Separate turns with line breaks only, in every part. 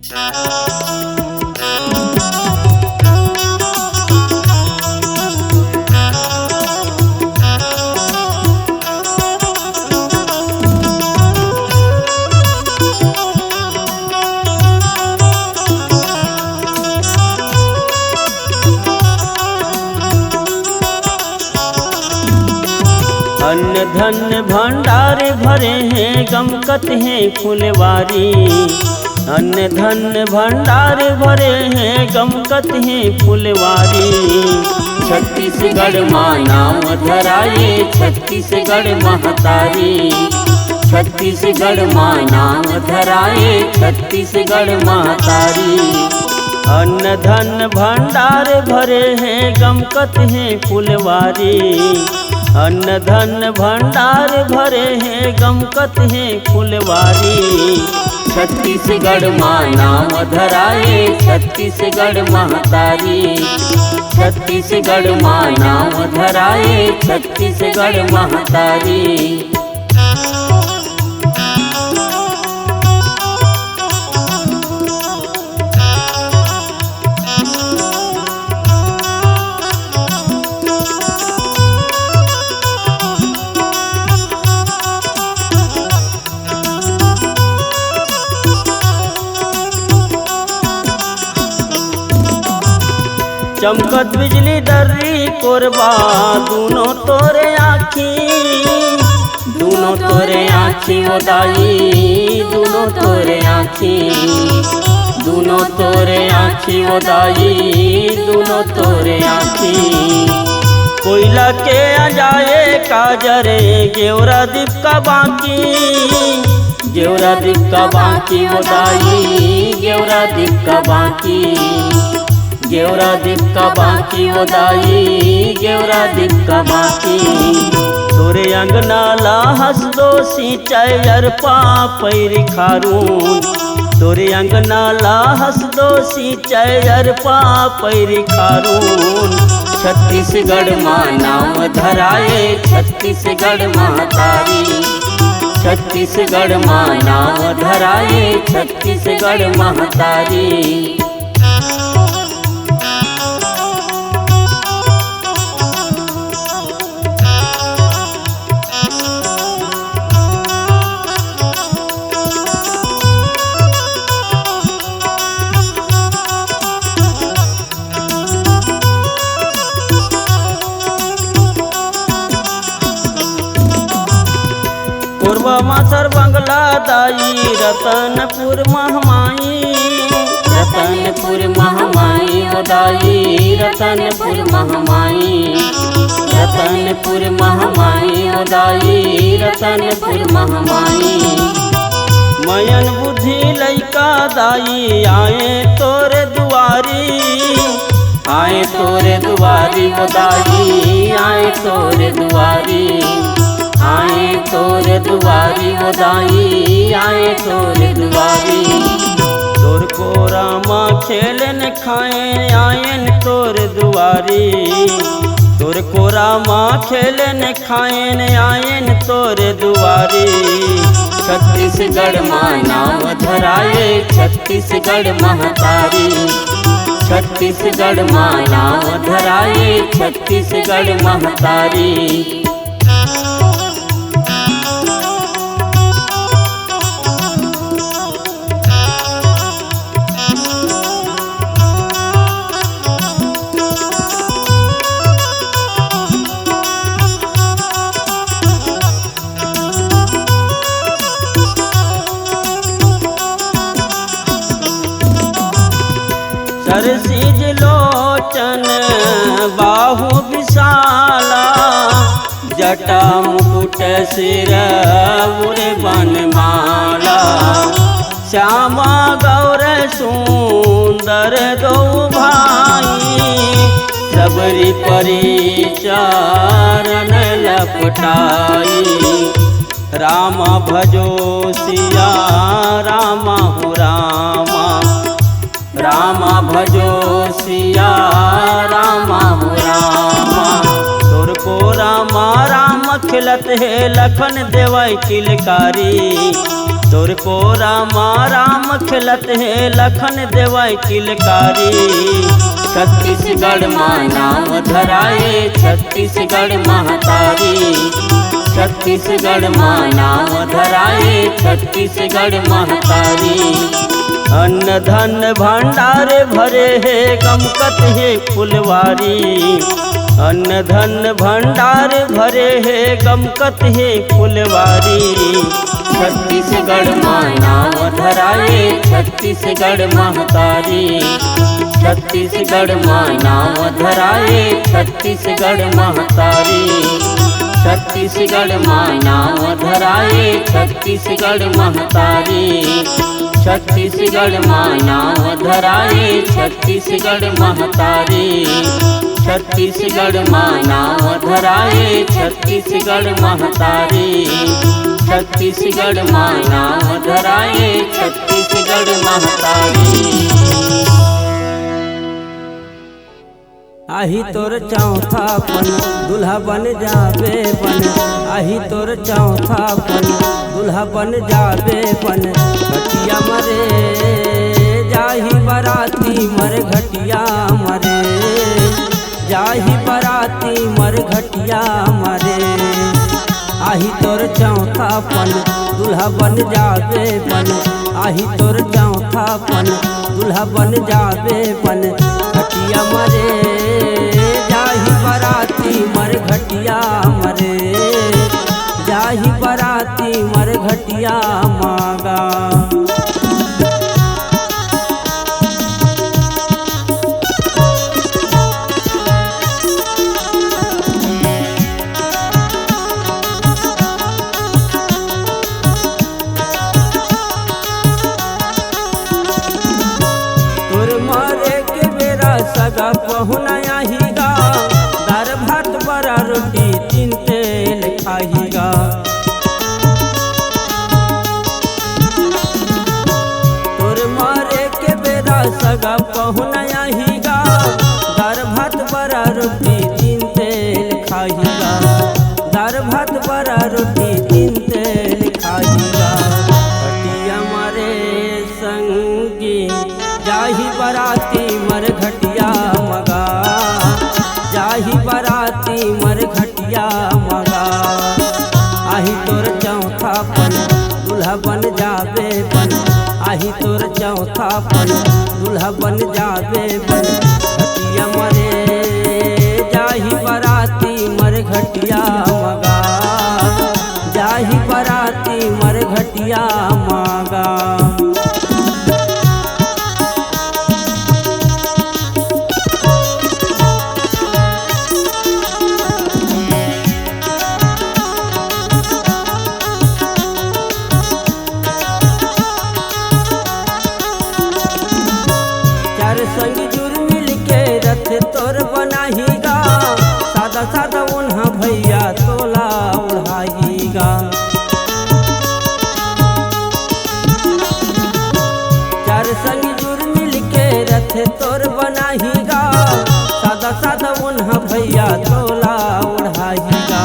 अन्न धन भंडार भरे हैं गमकत हैं फुलवारी। अन्न धन भंडार भरे हैं गमकत हैं फुलवारी। छत्तीसगढ़ माँ नाम धराए छत्तीसगढ़ महतारी। छत्तीसगढ़ माँ नाम धराए छत्तीसगढ़ महतारी। अन्न धन भंडार भरे हैं गमकत हैं फुलवारी। अन्न धन भंडार भरे हैं गमकत हैं फुलवारी। छत्तीसगढ़ माँ नाम धराए छत्तीसगढ़ महतारी। छत्तीसगढ़ माँ नाम धराए छत्तीसगढ़ महतारी। चमकत बिजली दर्री कोरबा दूनो तोरे आँखी। दूनो तोरे आँखी ओदाई दूनो तोरे आँखी। दूनो तोरे आँखी ओदाई दूनो तोरे आँखी। कोयला के अजाए काजरे गेवरा दीप का बाकी। गेवरा दीप का बाकी ओदाई गेवरा दीप का बाकी। गेवरा दीप का बाकी ओदाई गेवरा दीप का बाकी। तोरे अंगना ला हंस दो सिंचाई अरपा पैरी खारून। तोरे अंगना ला हंस दो सिंचाई अरपा पैरी खारून। छत्तीसगढ़ माँ नाम धराए छत्तीसगढ़ महतारी। छत्तीसगढ़ माँ नाम धराए छत्तीसगढ़ महतारी। कोरबा मासर बंगला दाई रतनपुर महमाई। रतनपुर महमाई ओदाई रतनपुर महमाई। रतनपुर महमाई ओदाई रतनपुर महमाई। मयन बुद्धि लैका दाई आए तोरे दुआरी। आए तोरे दुआरी ओदाई आए तोरे दुआरी। आए तोरे दुआरी ओदाई आए तोरे दुआरी। तोर कोरा माँ खेलन खाए आयन तोर दुआरी। तोर कोरा माँ खेलन खाएन आयन तोर दुआरी। छत्तीसगढ़ माँ नाम धराए छत्तीसगढ़ महतारी। छत्तीसगढ़ माँ नाम धराए छत्तीसगढ़ महतारी। सरसिज लोचन बाहु विशाला। जटा मुकुट सिर उरे बनमाला। श्यामा गौर सुंदर दो भाई। सबरी परी चरण लपटाई। रामा भजो सिया रामा हो रामा। रामा भजो सिया रामा हो रामा। तोर को रामा राम खिलत है लखन देवाई किलकारी। तोर को रामा राम खेलत है लखन देवाई किलकारी। छत्तीसगढ़ माँ नाम धराए छत्तीसगढ़ महतारी। छत्तीसगढ़ माँ नाम धराए छत्तीसगढ़ महतारी। अन्न धन भंडार भरे है गमकत है फुलवारी। अन्न धन भंडार भरे है गमकत है फुलवारी। छत्तीसगढ़ माँ नाम धराए छत्तीसगढ़ महतारी। छत्तीसगढ़ माँ नाम धराए छत्तीसगढ़ महतारी। छत्तीसगढ़ माँ नाम धराए छत्तीसगढ़ महतारी। छत्तीसगढ़ माँ नाम धराए छत्तीसगढ़ महतारी। छत्तीसगढ़ माँ नाम धराए छत्तीसगढ़ महतारी। छत्तीसगढ़ माँ नाम धराए छत्तीसगढ़ महतारी। आही तोर चौथा पन दुल्हा बन जाबे बन। आही तोर चौथा पन दुल्हा बन जाबे बन। घटिया मरे जाही बराती मर घटिया मरे। जाही बराती मर घटिया मरे। आही तोर चौथा पन दुल्हा बन जाबे बन। आही तोर चौथा पन दुल्हा बन जाबे बन। घटिया मरे जाही बराती मर घटिया मरे। जाही बराती मर घटिया मागा। सगा पहुना आहीगा दार भात बड़ा रोटी तीन तेल खाहीगा। तोर मारे के बेरा सगा पहुना आहीगा दार भात बड़ा रोटी तीन तेल खाहीगा। दार भात बड़ा रोटी तीन तेल खाहीगा। घटिया मारे संगी जाही बराती मर घटिया मगा। जाही बराती मर घटिया मगा। आही तोर चौथा पन दुल्हा बन जाबे बन। आही तोर चौथा पन दुल्हा बन जाबे बन। घटिया मरे जाही बराती मर घटिया मगा। जाही बराती मर घटिया मगा। संग जुर मिल के रथ तोर बनाहीगा। सादा सादा उन्हा भैया तोला उड़ाहीगा। चार संग जुर मिल के रथ तोर बनाहीगा। सादा सादा उन्हा भैया तोला उड़ाहीगा।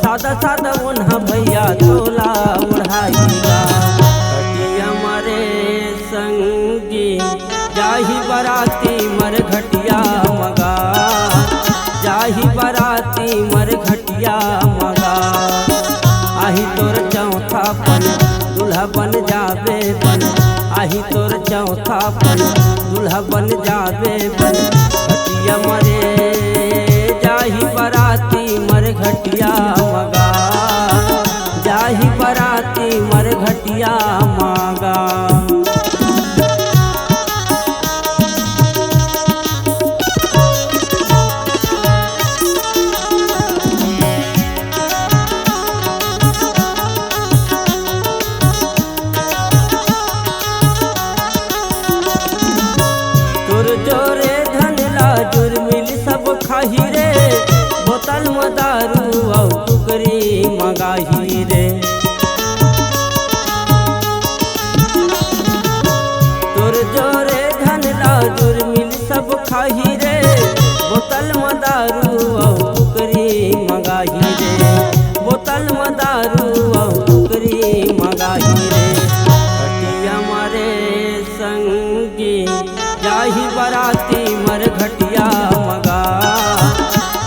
सादा सादा उन्हा भैया तोला उड़ाहीगा। घटिया मारे संगी जाही बराती मर घटिया मगा। जाही बराती मर घटिया मगा। आही तोर चौथा पन दुल्हा बन जाबे बन। आही तोर चौथा पन दुल्हा बन जाबे बन। घटिया मरे जाही बराती मर घटिया मगा। जाही बराती मर घटिया मगा। जोरे धन ला जुर मिल सब खाही रे। बोतल में दारू और टुकरी मंगाही रे। तोर जोरे धन ला जुर मिल सब खाही रे। बोतल में दारू और टुकरी मंगाही रे। बोतल में दारू और टुकरी मंगाही रे। की जाही बराती मर घटिया मगा,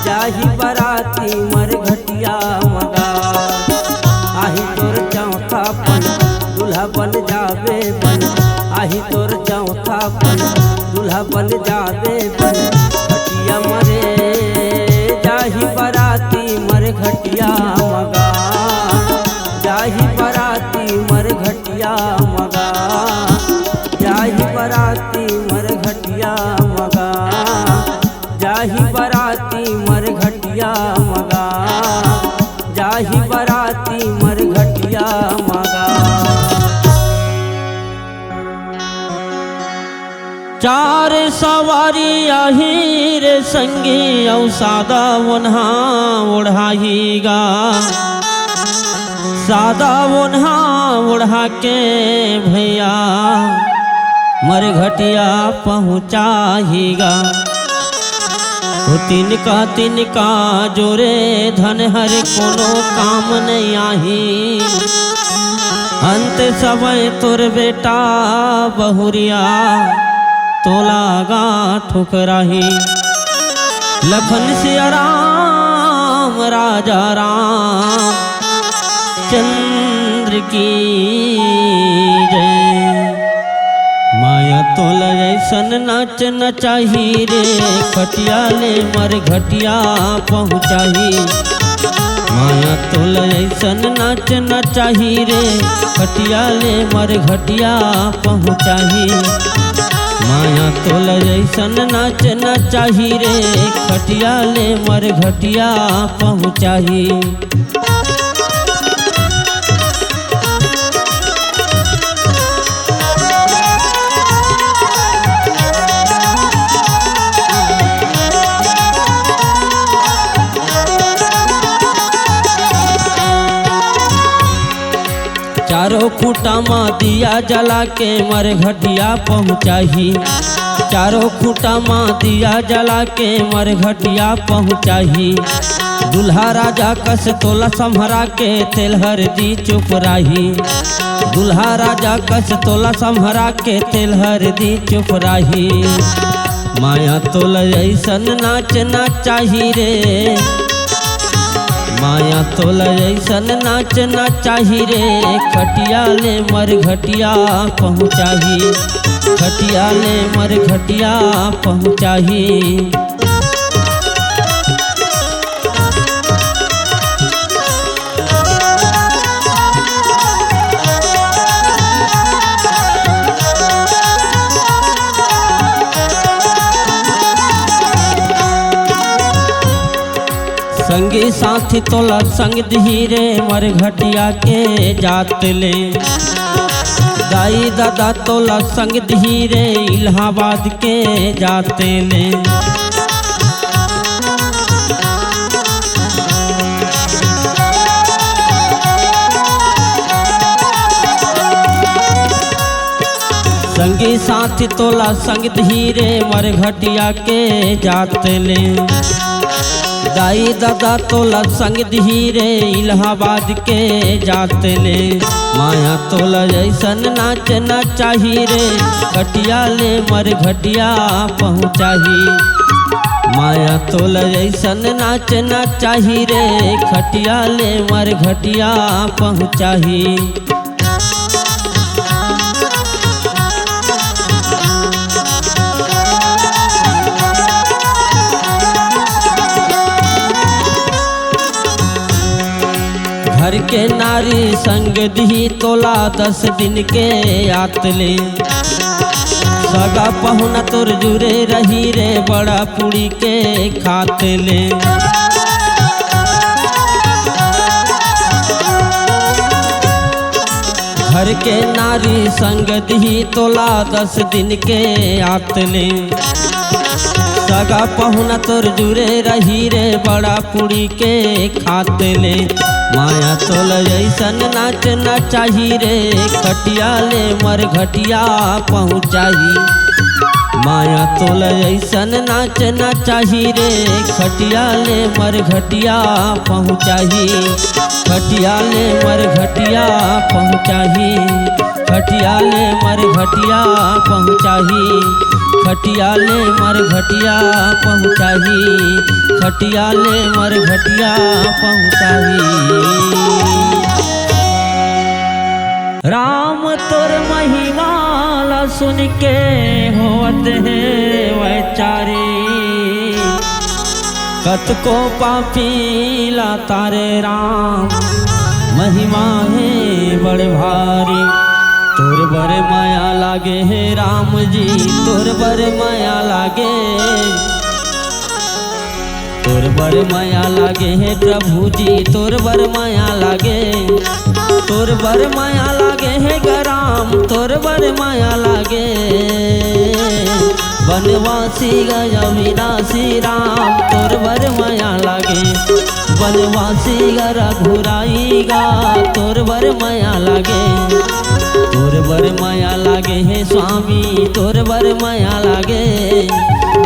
जाही बराती मर घटिया मगा। आही तोर चौथा पन दूल्हा बन जावे बन, आही तोर चौथा पन दूल्हा बन जावे बन। घटिया मरे जाही बराती मर घटिया मगा, जाही बराती मर घटिया मगा, जाही बराती मर घटिया मगा, जाही बराती मर घटिया मगा, जाही बराती मर घटिया मगा। चार सवारी आही रे संगी औ सादा ओन्हा ओढ़ाहीगा, सादा ओन्हा ओढ़ा के भैया मर घटिया पहुँचाहीगा। तिनका जोरे धन हर कोनो काम नहीं आही, अंत समय तोर बेटा बहुरिया तोलागा ठुकराही। लखन सिया राम राजा राम चंद्र की जय। माया तोल ऐसन नाच नचाही रे, खटिया ले मर घटिया पहुँचाही। माया तोल ऐसन नाच नचाही रे, खटिया ले मर घटिया पहुँचाही। माया तोल ऐसन नाच नचाही रे, खटिया ले मर घटिया पहुँचाही। चारों खूटा माँ दिया जला के मर घटिया पहुँचाही। चारों खूटा माँ दिया जला के मर घटिया पहुँचाही। दूल्हा राजा कस तोला संभरा के तेल हरदी चुप राही। दूल्हा राजा कस तोला संभरा के तेल हरदी चुप राही। माया तोला ऐसन नाच नाचाही रे, माया तोला ऐसन नाच नाचाही रे, खटिया ले मर घटिया पहुँचाही। खटिया ले मर घटिया पहुँचाही। संगी साथी तोला संग धीरे मर घटिया के जात ले। दाई दादा तोला संग धीरे इलाहाबाद के जाते ले। संगी साथी तोला संग धीरे मर घटिया के जाते ले। दाई दादा तोला संग धीरे इलाहाबाद के जाते ले। माया तोला ऐसन नाच नाचाही रे, खटिया ले मर घटिया पहुँचाही। माया तोला ऐसन नाच नाचाही रे, खटिया ले मर घटिया पहुँचाही। घर के नारी संग दी तोला 10 दिन के आतले। सगा पहुना तोर जुरे रही रे, बड़ा पूड़ी के खाते ले। घर के नारी संग दी तोला 10 दिन के आतले। सगा पहुना तोर जुरे रही रे, बड़ा पूड़ी के खाते ले। माया तोल ऐसन नाच नाचाही रे, खटिया ले मर घटिया पहुँचाही। माया तोल ऐसन नाच नाचाही रे, खटिया ले मर घटिया पहुँचाही। खटिया ले मर घटिया पहुँचाही। खटिया ले मर घटिया पहुँचाही, खटिया ले मर घटिया पहुँचाही, खटिया ले मर घटिया पहुँचाही। राम तोर महिमा सुन के होत है वैचारी, कत को पापी ला तारे राम महिमा है बड़ भारी। तोर बर माया लागे है राम जी, तोर बर माया लागे, तोर बर माया लागे है प्रभु जी, तोर बर माया लागे, तोर बर माया लागे है गराम, तोर बर माया लागे। बनवासी गया विनाशी राम, तोर बर माया लागे, बनवासी गरा घुराईगा, तोर बर माया लागे, तोर बर माया लागे है स्वामी, तोर बर माया लागे,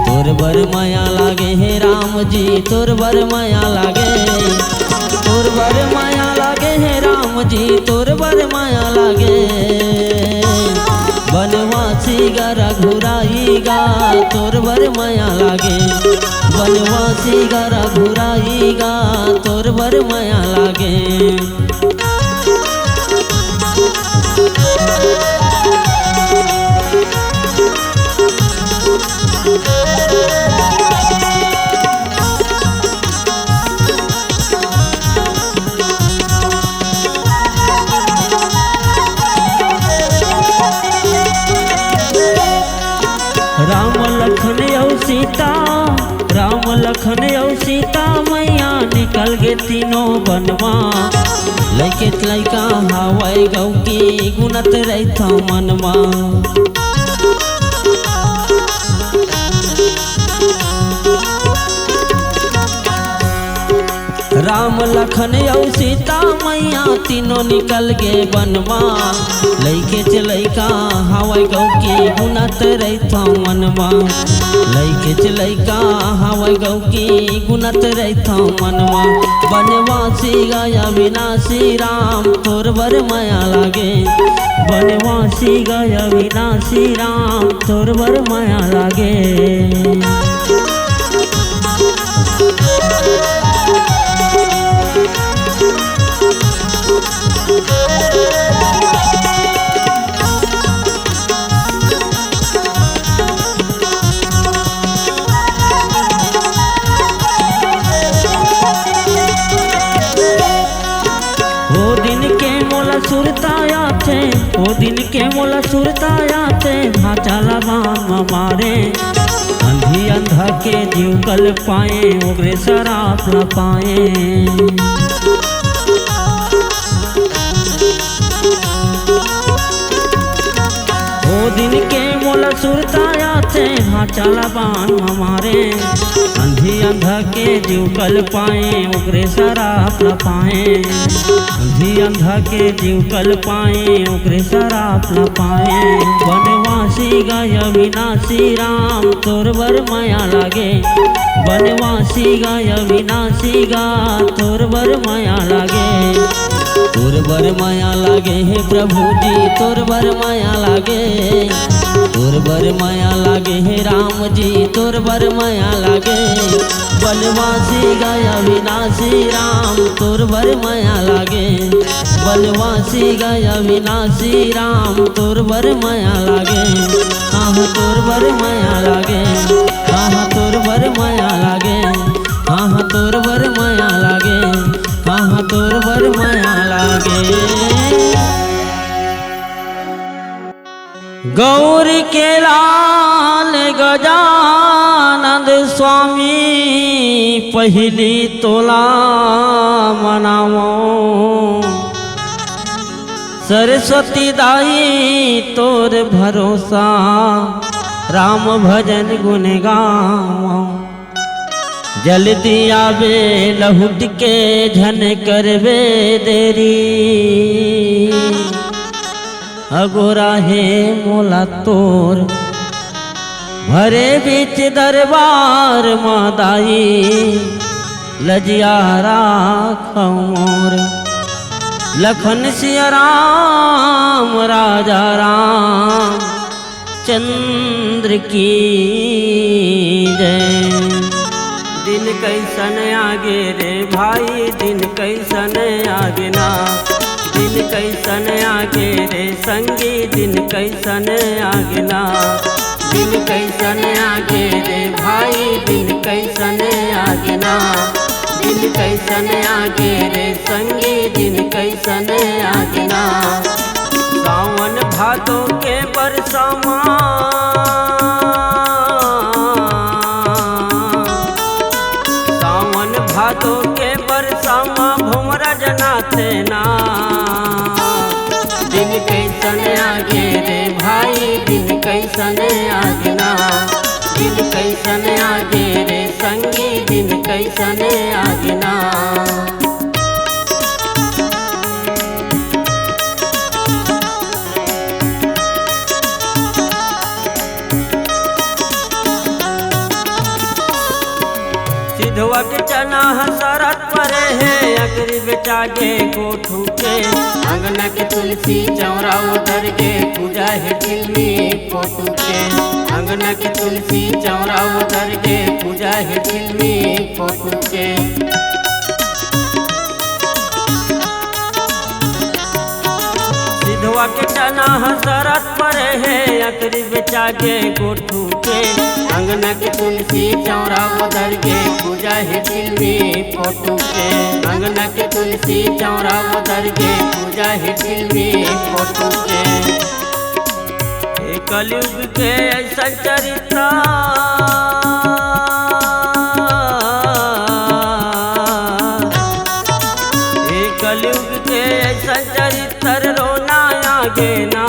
तोर बर माया लागे है राम जी, तोर बर माया लागे, तोर बर माया लागे है राम जी, तोर बर माया लागे। बनवासी गरा घुराईगा, तोर बर माया लागे, बनवासी गरा घुराईगा, तोर बर माया लागे। राम लखन और सीता, राम लखन और सीता मैया निकल गे तीनों बनवा, लैके लैका हवाई गौ की गुनत रहता मनवा। राम लखन और सीता मैया तीनों निकल गे बनवा, लैके चलैका हवाई गौ की गुनत रहता मनवा, लैके चलैका हवाई गौ की गुनत रहता मनवा। बनवासी गया विनाशी राम, तोर बर माया लागे, बनवासी गया विनाशी राम, तोर बर माया लागे। सुरताया थे ओ दिन के मोला सुरताया थे, भाचाला बाम मारे, अंधी अंधा के जीव कल पाए, ओगरे शराब न पाए। ओ दिन के मोला सुरताया थे, भाचाला बाम हमारे, अंधी अंधा के जीव कल पाए, ओगरे शराब न पाए, अंधी अंधा के जीव कल पाए, ओकरे शराब न पाए। बनवासी गया विनाशी राम, तोर बर माया लागे, बनवासी गया विनाशी गा, तोर बर माया लागे, तोर बर माया लागे हे प्रभु जी, तोर बर माया लागे, तोर बर माया लागे हे राम जी, तोर बर माया लागे। बनवासी गया विनाशी राम, तोर बर माया लागे, बनवासी गया विनाशी राम, तोर बर माया लागे। आह तोर बर माया लागे, आह तोर बर माया लागे, आह तोर बर माया लागे, आह तोर बर माया लागे। गौर के लाल गजानंद स्वामी पहली तोला मनावो, सरस्वती दाई तोर भरोसा, राम भजन गुण गावो। जल्दी आवे लहुट के झन करवे देरी, अगोरा है मोला तोर भरे बीच दरबार मादाई, लजिया राख मोर। लखन सिया राम राजा राम चंद्र की जय। दिन कैसन आगे रे भाई दिन कैसन आगे ना, दिन कैसन आगे रे संगी दिन कैसन आगे ना, दिन कैसन आगे रे भाई दिन कैसन आगे ना, दिन कैसन आगे रे संगी दिन कैसन आगे ना। सावन भादो के बरसमा सावन भादो के बरसमा भुमरा जनाते ना, दिन कैसन आगे रे भाई दिन कैसन आगे ना, दिन कैसन आगे रे संगी दिन कैसन आगे ना। सिधवा के चना हसरत परे है अगरी बेटा गे गोठू के, अंगना के तुलसी चौरा उधर के पूजा है फिल्मी फोटू के, अंगना के तुलसी चौरा उधर के पूजा है फिल्मी फोटू के। सिधवा के चना हसरत परे है अगरी बेटा गे गोठू के, अंगना के तुलसी चौरा उधर के पूजा है फिल्मी फोटू के, अंगना के तुलसी चौरा उधर के पूजा है फिल्मी फोटू के। कलयुग के ऐसा चरित्र कलयुग के ऐसा चरित्र रोना आगे ना,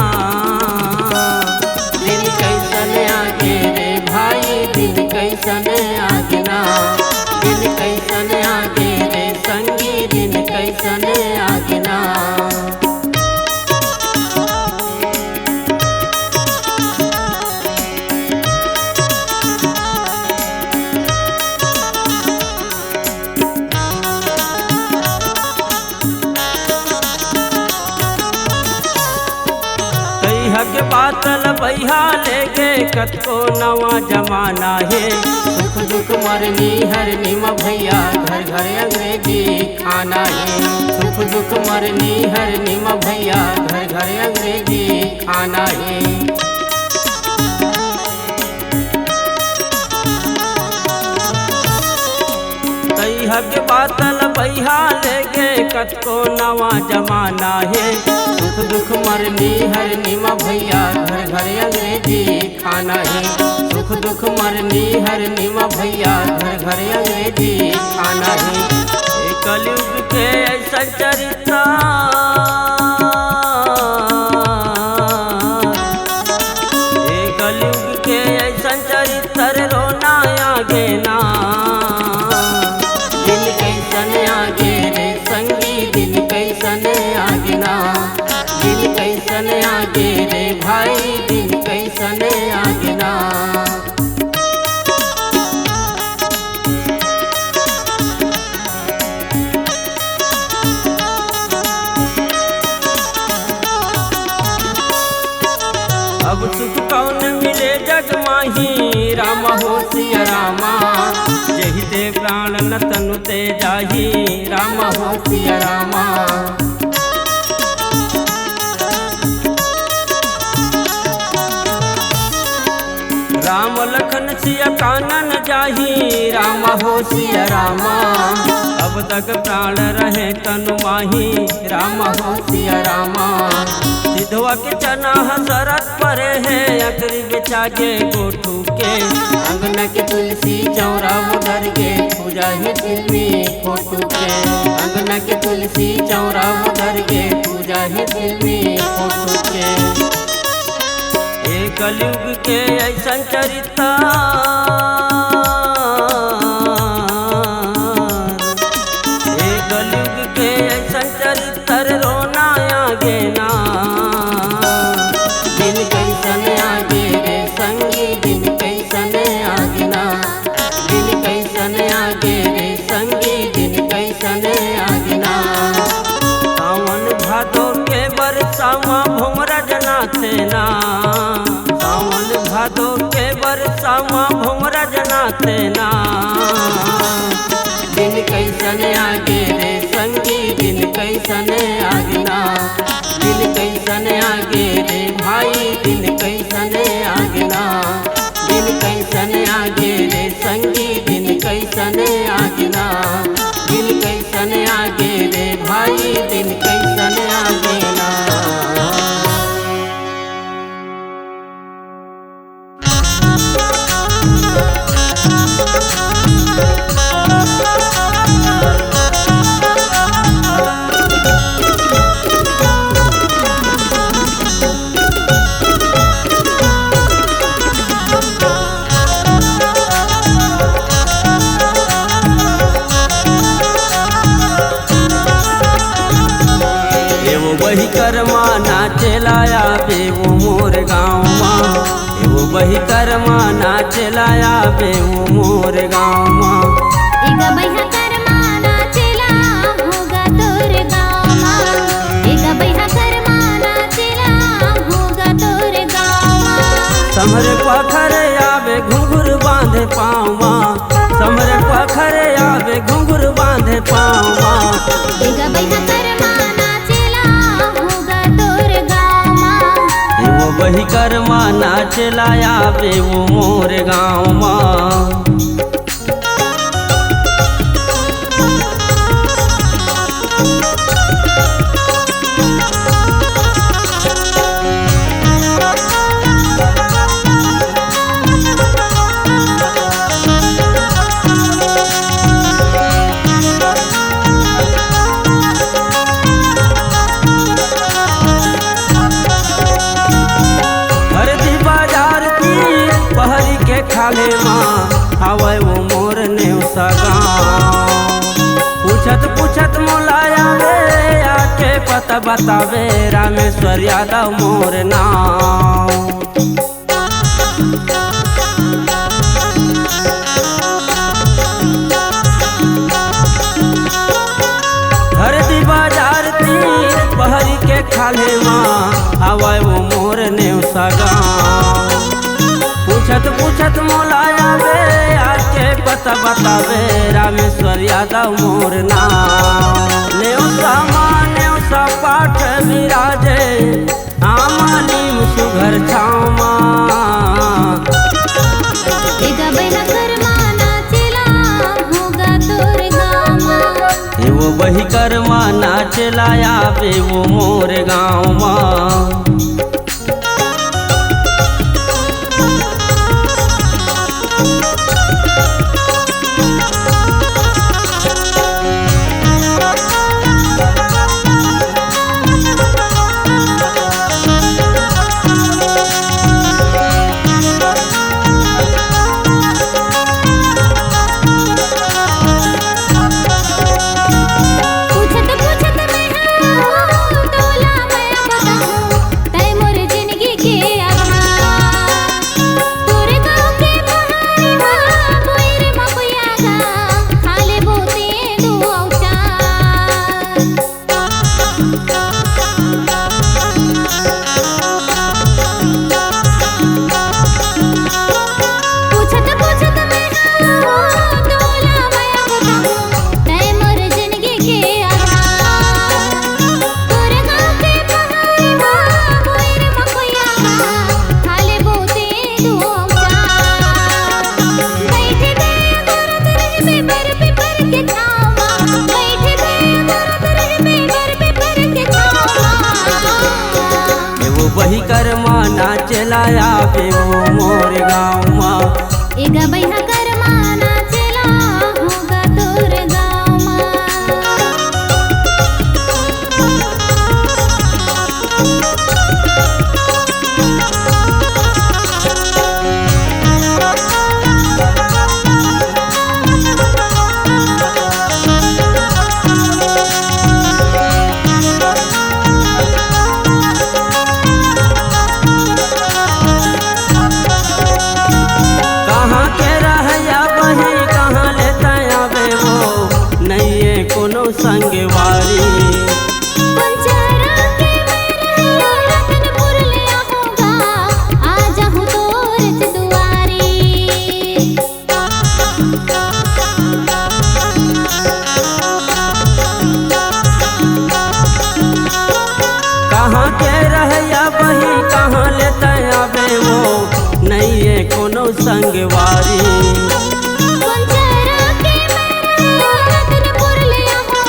दिन कैसन आगे रे भाई दिन कैसन आगे ना, दिन कैसन आगे रे संगी दिन कैसन आगे ना। के बातल बहिया लेके कतको नवा जमाना है, सुख दुख मरनी हरनी म भैया घर घर अंग्रेजी खाना है, सुख दुख मरनी हरनी म भैया घर घर अंग्रेजी खाना है। के बातल बहिया लेके कतको नवा जमाना है, सुख दुख मरनी हरनी म भैया घर घर अंग्रेजी खाना है, सुख दुख मरनी हरनी म भैया घर घर अंग्रेजी खाना है। कलयुग के ऐसा चरित्र कलयुग के ऐसा चरित्र रोना आगे ना, दिन कैसन आगे रे संगी दिन कैसन आगे ना, दिन कैसन आगे रे भाई दिन कैसन आगे ना। अब सुख कौन मिले जग माही राम हो सिया रामा, जहि दे प्राण न तनु ते जाही राम हो सिया रामा। राम लखन सिया कानन जाही राम हो सिया रामा, अब तक प्राण रहे तनु माही राम हो सिया रामा। सिधवा के चना हसरत परे है अगरी बेचा के गोठू के, अंगना के तुलसी चौरा उधर के पूजा है फिल्मी फोटू के, अंगना के तुलसी चौरा उधर के पूजा है फिल्मी फोटू के। कलयुग के ऐसा चरित्र कलयुग के ऐसा चरित्र रोना आगे ना, दिन कैसन आगे रे संगी दिन कैसन आगे ना, दिन कैसन आगे रे संगी दिन कैसन आगे ना। सावन ना। सावन भादो के बरसावा भोमरा जनाते ना। दिन कैसन आगे रे संगी दिन कैसन आगे ना। दिन कैसन आगे रे भाई दिन कैसन आगे ना। दिन कैसन आगे रे संगी दिन कैसन आगे ना। दिन कैसन आगे रे भाई दिन कैसन आगे ना। वही कर्मा नाचे लाया बे वो मोर गाँव माँ। वो वही कर्मा नाचे लाया बे वो मोर गाँव माँ।
एगा बैहा कर्मा नाचेला होगा तोर गाँव माँ। एगा बैहा कर्मा नाचेला होगा तोर गाँव माँ।
समर पखर आवे घुंघरू बांधे पाँव माँ। समर पखर आवे घुंघरू बांधे पाँव माँ।
एगा बैहा कर्मा
वही कर्मा नाच लाया बे वो मोर गाँव माँ। खाले माँ हवे वो मोर नेवसा गाँव। पूछत पूछत मोलाया वे आके पता बतावे रामेश्वर यादव मोर नाम। हरदी बाजार तीर बहरी के खाले माँ हवे वो मोर नेवसा गाँव। पूछत पूछत मोलाया वे आके पता बतावे रामेश्वर यादव मोर नाम। नेवसा माँ नेवसा पाठ विराजे आमानीम सुघर छाँव माँ।
एगा बैहा कर्मा नाचेला होगा तोर गाँव माँ।
वो वही कर्मा नाच लाया बे वो मोर गाँव माँ। वही कर्मा नाच लाया बे वो मोर गाँव माँ।
एगा बैहा कर्मा नाचेला होगा तोर गाँव माँ।
कहाँ के रह हमरो संगवारी।
कुंचरा के मेरा रतनपुर ले आऊंगा,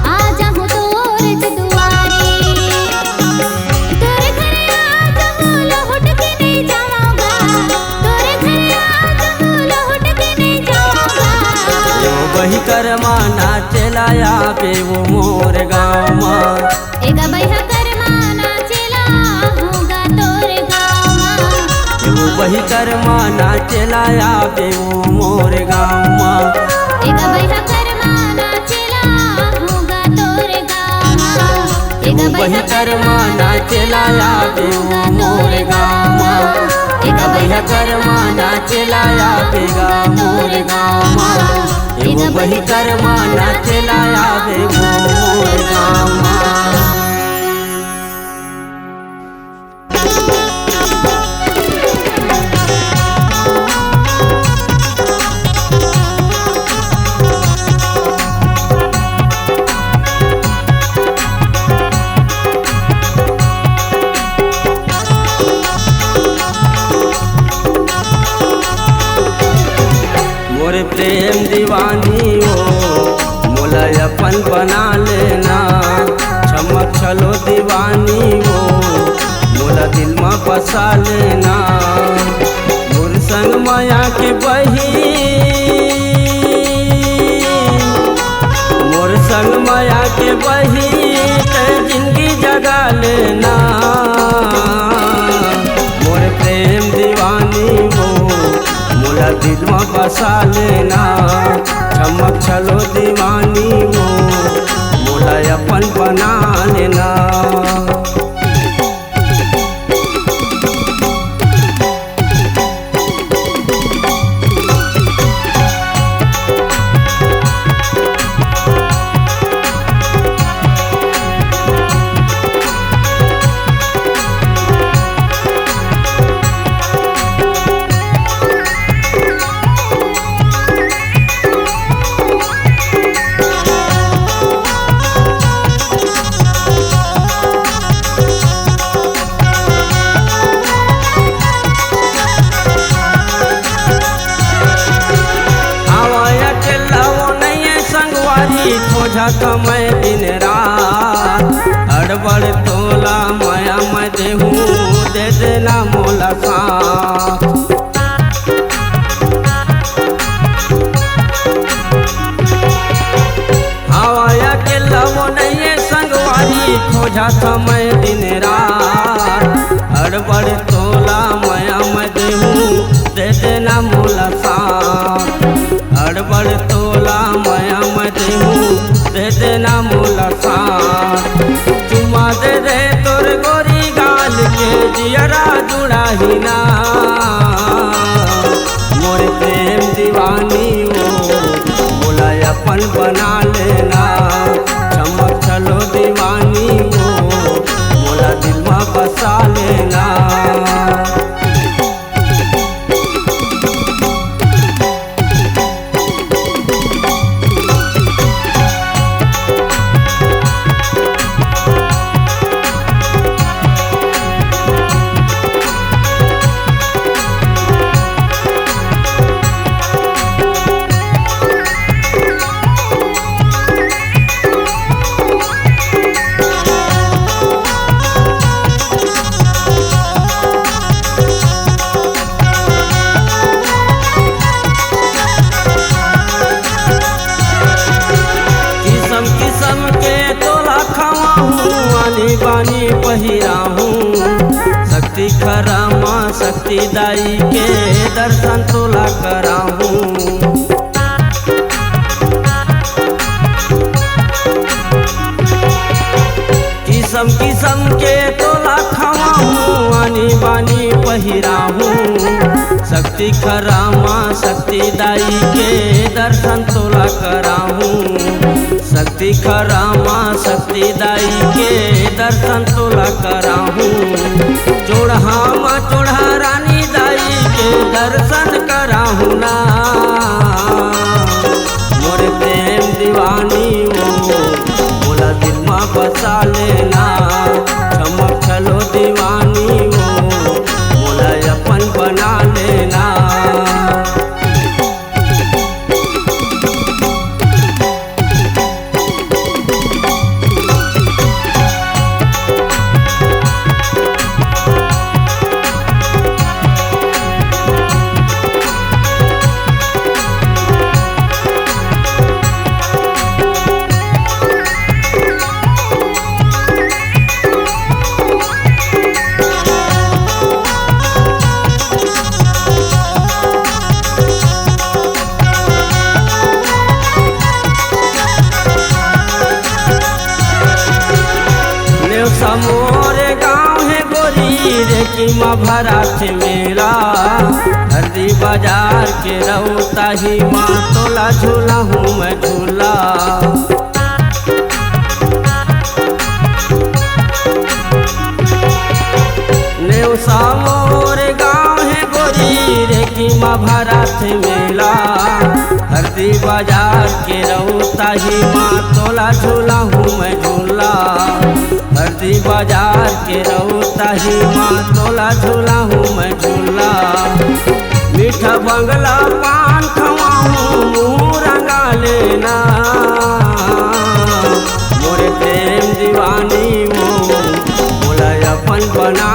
आ जाऊं तोरे दुआरी। तोरे घर आ जाऊं लौट के नहीं जाऊंगा, तोरे घर आ जाऊं लौट के नहीं जाऊंगा।
यो बही करमाना चलाया बे वो मोर गाँव माँ।
एगा बैहा करमाना चला होगा तोरे गाँव माँ।
यो बही करमाना चलाया बे वो मोर गाँव माँ।
एगा बैहा करमाना चला होगा तोरे गाँव माँ।
यो बही करमाना चलाया बे वो मोर गाँव माँ। एगा बही करमाना चलाया बे गा मोर गाँव माँ। यो बही करमाना चलाया बे वो मोर गाँव माँ। मोर प्रेम दीवानी हो मोला अपन बना लेना। चमक चलो दीवानी हो मोला दिल में बसा लेना। मोर संग माया के बही, मोर संग माया के बही ते जिंदगी जगा लेना। मोर प्रेम दीवानी हो मोला दिल में बसा लेना। चमक चलो दीवानी हो मोला अपन बना लेना। खोजा कमै दिन रात अड़बड़ तोला माया मैं देहूँ दे देना मोला साथ। हवाया के लवो नहीं संगवारी खोजा कमै दिन रात अड़बड़ तोला माया मैं देहूँ दे देना मोला साथ। अड़बड़ तोला माया मैं देहूँ दे देना मोला साथ। चुमा दे दे तोर गोरी गाल के जियरा जुड़ाही ना। मोर प्रेम दीवानी हो मोला अपन बना लेना। चमक चलो दीवानी हो मोला दिल में बसा लेना। बानी पहिरा हूँ शक्ति खरा माँ शक्ति दाई के दर्शन तोला करा हूँ। किस्म किस्म के तोला खावा हूँ आनी बानी पहिरा हूँ शक्ति खरा माँ शक्ति दाई के दर्शन तोला करा हूँ। शक्ति खरा माँ शक्ति दाई के दर्शन तोला करा हूँ। चोड़ा माँ चोड़ा रानी दाई के दर्शन करा हूँ ना। मोर प्रेम दीवानी हो बोला दिल माँ बसा लेना। चमक चलो दीवानी हो बोला अपन बना लेना। रे की माँ भरात मेला हरदी बाजार के रौता ही माँ तोला झूला हूँ मैं झूला। नेवसा मोर गाँव है गोरी रे की माँ भरात मेला हरदी बाजार के रौता ही माँ तोला झूला हूँ मैं झूला। हरदी बाजार के रौता ही माँ तोला झूला हूँ मैं झूला। मीठा बंगला पान खवाऊँ मुँह रंगा लेना मोरे प्रेम दीवानी वो बोला अपन बना